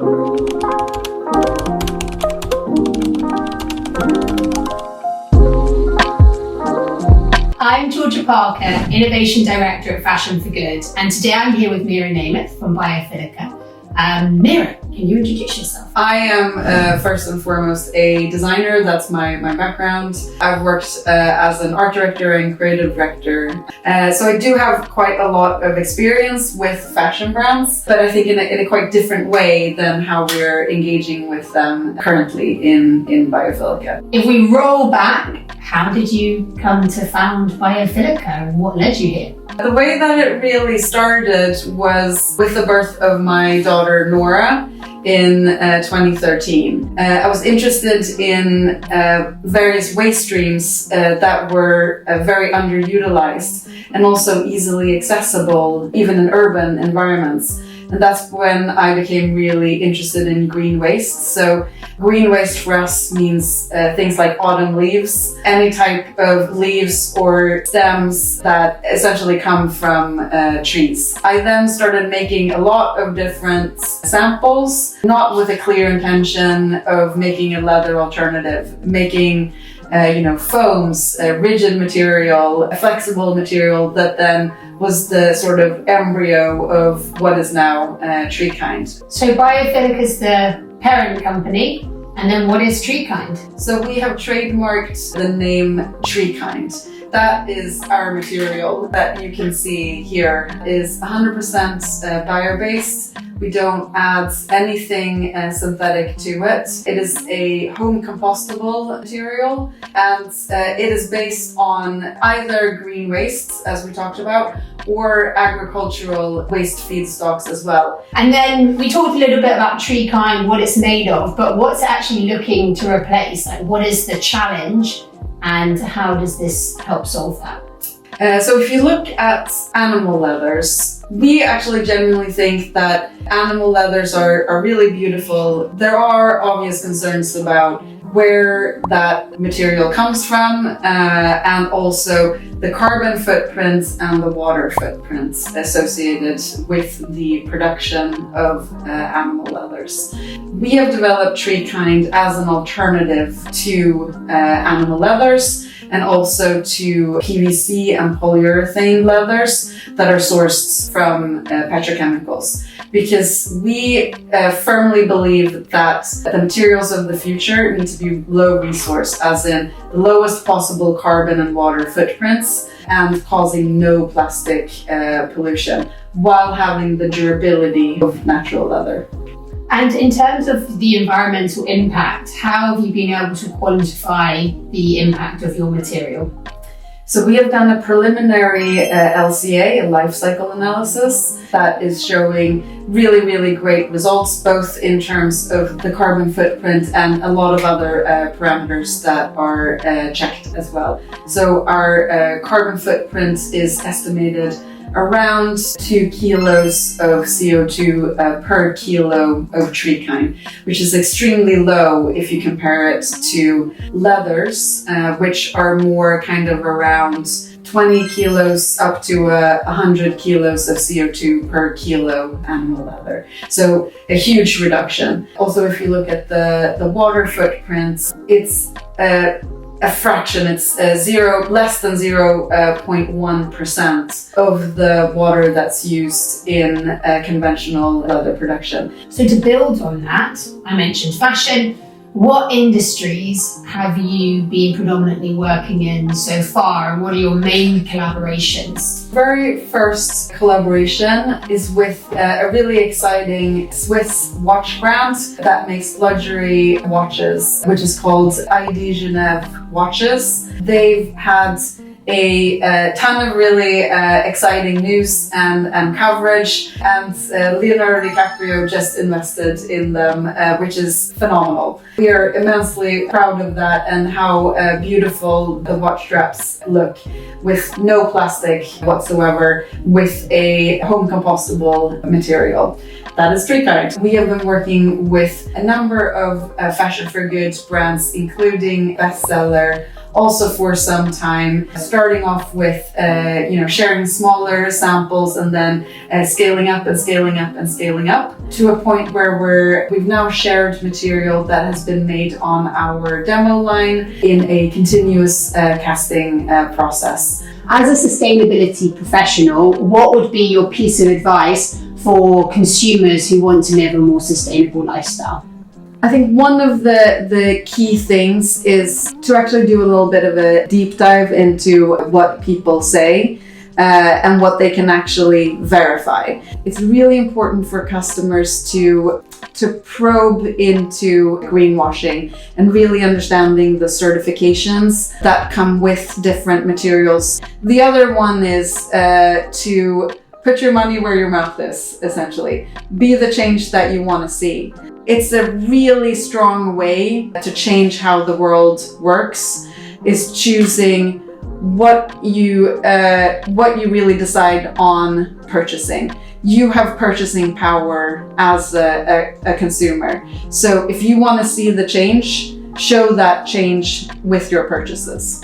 I'm Georgia Parker, Innovation Director at Fashion for Good, and today I'm here with Mira Nameth from Biophilica. Mira, can you introduce yourself? I am first and foremost a designer. That's my background. I've worked as an art director and creative director. So I do have quite a lot of experience with fashion brands, but I think in a quite different way than how we're engaging with them currently in Biophilica. If we roll back, how did you come to found Biophilica and what led you here? The way that it really started was with the birth of my daughter Nora in 2013. I was interested in various waste streams that were very underutilized and also easily accessible, even in urban environments. And that's when I became really interested in green waste. So green waste for us means things like autumn leaves, any type of leaves or stems that essentially come from trees. I then started making a lot of different samples, not with a clear intention of making a leather alternative, making foams, rigid material, a flexible material that then was the sort of embryo of what is now TreeKind. So Biophilica is the parent company, and then what is TreeKind? So we have trademarked the name TreeKind. That is our material that you can see here is 100% bio-based. We don't add anything synthetic to it. It is a home compostable material, and it is based on either green wastes, as we talked about, or agricultural waste feedstocks as well. And then we talked a little bit about TreeKind, what it's made of, but what's it actually looking to replace? Like, what is the challenge and how does this help solve that? So if you look at animal leathers, we actually genuinely think that animal leathers are really beautiful. There are obvious concerns about where that material comes from and also the carbon footprints and the water footprints associated with the production of animal leathers. We have developed TreeKind as an alternative to animal leathers and also to PVC and polyurethane leathers that are sourced from petrochemicals. Because we firmly believe that the materials of the future need to be low resource, as in the lowest possible carbon and water footprints and causing no plastic pollution while having the durability of natural leather. And in terms of the environmental impact, how have you been able to quantify the impact of your material? So we have done a preliminary LCA, a life cycle analysis, that is showing really, really great results, both in terms of the carbon footprint and a lot of other parameters that are checked as well. So our carbon footprint is estimated around 2 kilos of CO2 per kilo of TreeKind, which is extremely low if you compare it to leathers, which are more kind of around 20 kilos up to 100 kilos of CO2 per kilo animal leather. So a huge reduction. Also, if you look at the water footprint, it's a fraction, it's less than 0.1% of the water that's used in conventional leather production. So to build on that, I mentioned fashion. What industries have you been predominantly working in so far, and what are your main collaborations? Very first collaboration is with a really exciting Swiss watch brand that makes luxury watches, which is called ID Genève Watches. They've had a ton of really exciting news and coverage, and Leonardo DiCaprio just invested in them, which is phenomenal. We are immensely proud of that and how beautiful the watch straps look with no plastic whatsoever, with a home compostable material. That is TreeKind. We have been working with a number of fashion for good brands, including bestseller also for some time, starting off with sharing smaller samples and then scaling up and scaling up and scaling up to a point where we've now shared material that has been made on our demo line in a continuous casting process. As a sustainability professional, what would be your piece of advice for consumers who want to live a more sustainable lifestyle? I think one of the key things is to actually do a little bit of a deep dive into what people say and what they can actually verify. It's really important for customers to probe into greenwashing and really understanding the certifications that come with different materials. The other one is to put your money where your mouth is, essentially. Be the change that you want to see. It's a really strong way to change how the world works, is choosing what you really decide on purchasing. You have purchasing power as a consumer. So if you want to see the change, show that change with your purchases.